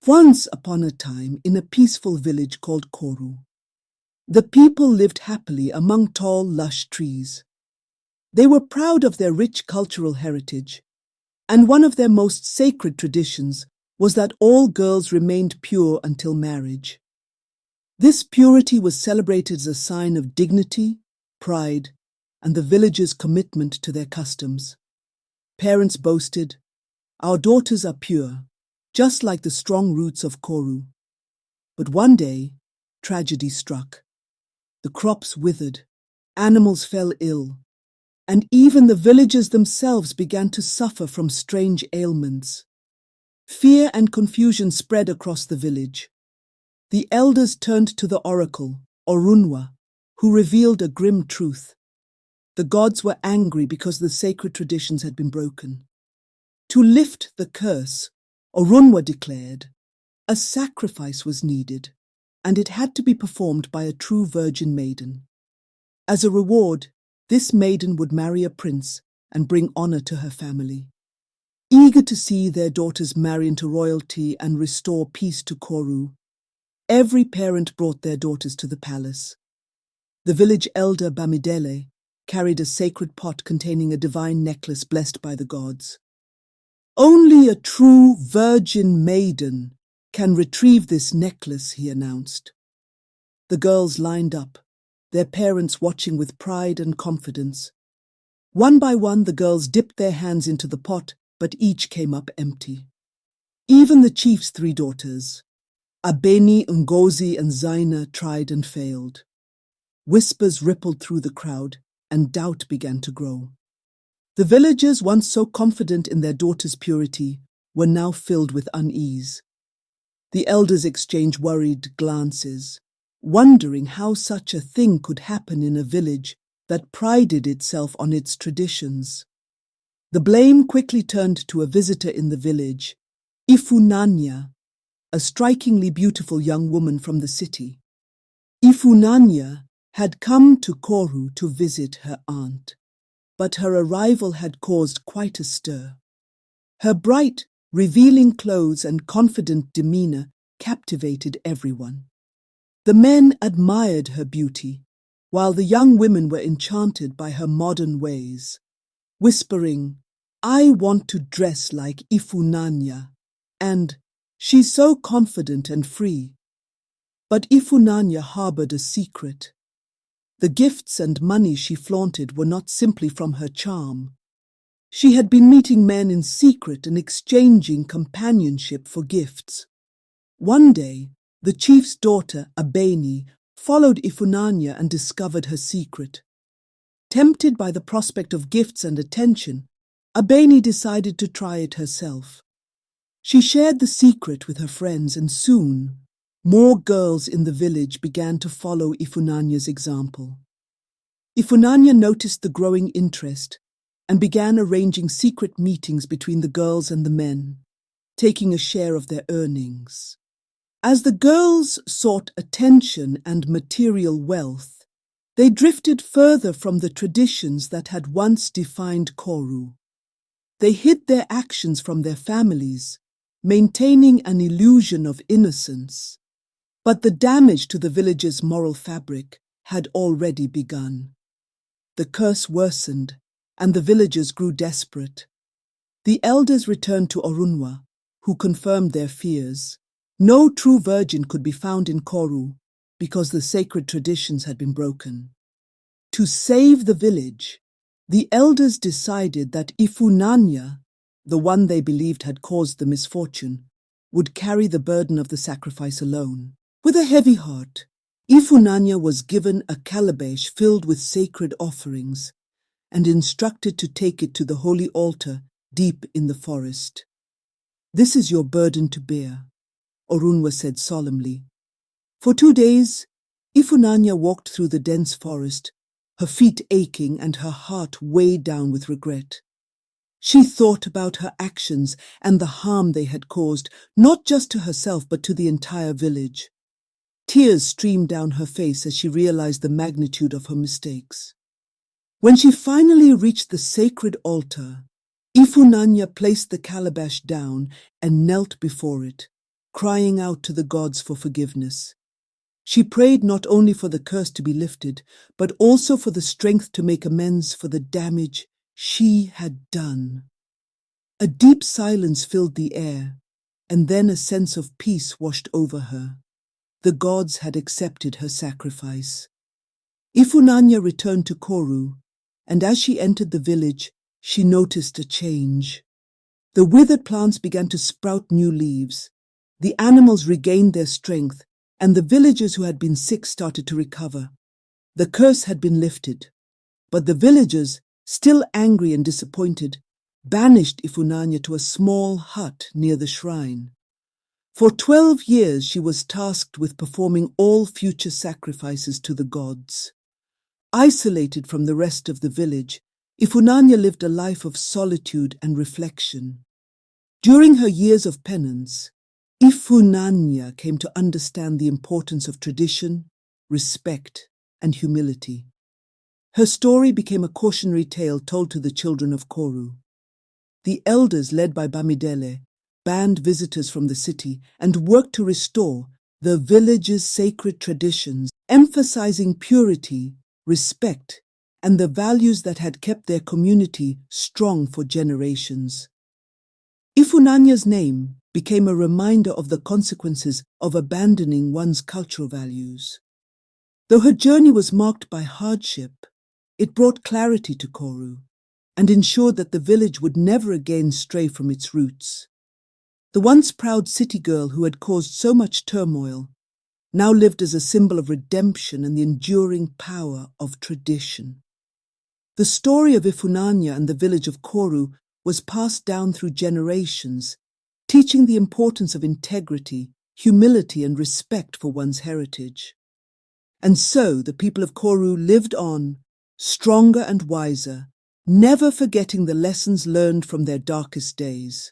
Once upon a time, in a peaceful village called KORU, the people lived happily among tall, lush trees. They were proud of their rich cultural heritage, and one of their most sacred traditions was that all girls remained pure until marriage. This purity was celebrated as a sign of dignity, pride, and the villagers' commitment to their customs. Parents boasted, "Our daughters are pure, just like the strong roots of KORU." But one day, tragedy struck. The crops withered, animals fell ill, and even the villagers themselves began to suffer from strange ailments. Fear and confusion spread across the village. The elders turned to the oracle, Orunwa, who revealed a grim truth. The gods were angry because the sacred traditions had been broken. To lift the curse, Orunwa declared, a sacrifice was needed, and it had to be performed by a true virgin maiden. As a reward, this maiden would marry a prince and bring honor to her family. Eager to see their daughters marry into royalty and restore peace to KORU, every parent brought their daughters to the palace. The village elder Bamidele carried a sacred pot containing a divine necklace blessed by the gods. "Only a true virgin maiden can retrieve this necklace," he announced. The girls lined up, their parents watching with pride and confidence. One by one, the girls dipped their hands into the pot, but each came up empty. Even the chief's 3 daughters, Abeni, Ngozi, and Zaina, tried and failed. Whispers rippled through the crowd, and doubt began to grow. The villagers, once so confident in their daughters' purity, were now filled with unease. The elders exchanged worried glances, wondering how such a thing could happen in a village that prided itself on its traditions. The blame quickly turned to a visitor in the village, Ifunaniyah, a strikingly beautiful young woman from the city. Ifunaniyah had come to KORU to visit her aunt, but her arrival had caused quite a stir. Her bright, revealing clothes and confident demeanor captivated everyone. The men admired her beauty, while the young women were enchanted by her modern ways, whispering, "I want to dress like Ifunaniyah," and "She's so confident and free." But Ifunaniyah harbored a secret. The gifts and money she flaunted were not simply from her charm. She had been meeting men in secret and exchanging companionship for gifts. One day, the chief's daughter, Abeni, followed Ifunaniyah and discovered her secret. Tempted by the prospect of gifts and attention, Abeni decided to try it herself. She shared the secret with her friends, and soon, more girls in the village began to follow Ifunaniyah's example. Ifunaniyah noticed the growing interest and began arranging secret meetings between the girls and the men, taking a share of their earnings. As the girls sought attention and material wealth, they drifted further from the traditions that had once defined KORU. They hid their actions from their families, maintaining an illusion of innocence. But the damage to the village's moral fabric had already begun. The curse worsened, and the villagers grew desperate. The elders returned to Orunwa, who confirmed their fears. No true virgin could be found in KORU because the sacred traditions had been broken. To save the village, the elders decided that Ifunaniyah, the one they believed had caused the misfortune, would carry the burden of the sacrifice alone. With a heavy heart, Ifunaniyah was given a calabash filled with sacred offerings and instructed to take it to the holy altar deep in the forest. "This is your burden to bear," Orunwa said solemnly. For 2 days, Ifunaniyah walked through the dense forest, her feet aching and her heart weighed down with regret. She thought about her actions and the harm they had caused, not just to herself but to the entire village. Tears streamed down her face as she realized the magnitude of her mistakes. When she finally reached the sacred altar, Ifunaniyah placed the calabash down and knelt before it, crying out to the gods for forgiveness. She prayed not only for the curse to be lifted, but also for the strength to make amends for the damage she had done. A deep silence filled the air, and then a sense of peace washed over her. The gods had accepted her sacrifice. Ifunaniyah returned to KORU, and as she entered the village, she noticed a change. The withered plants began to sprout new leaves. The animals regained their strength, and the villagers who had been sick started to recover. The curse had been lifted, but the villagers, still angry and disappointed, banished Ifunaniyah to a small hut near the shrine. For 12 years she was tasked with performing all future sacrifices to the gods. Isolated from the rest of the village, Ifunaniyah lived a life of solitude and reflection. During her years of penance, Ifunaniyah came to understand the importance of tradition, respect, and humility. Her story became a cautionary tale told to the children of KORU. The elders, led by Bamidele, banned visitors from the city and worked to restore the village's sacred traditions, emphasizing purity, respect, and the values that had kept their community strong for generations. Ifunaniyah's name became a reminder of the consequences of abandoning one's cultural values. Though her journey was marked by hardship, it brought clarity to KORU and ensured that the village would never again stray from its roots. The once proud city girl who had caused so much turmoil now lived as a symbol of redemption and the enduring power of tradition. The story of Ifunaniyah and the village of KORU was passed down through generations, teaching the importance of integrity, humility, and respect for one's heritage. And so the people of KORU lived on, stronger and wiser, never forgetting the lessons learned from their darkest days.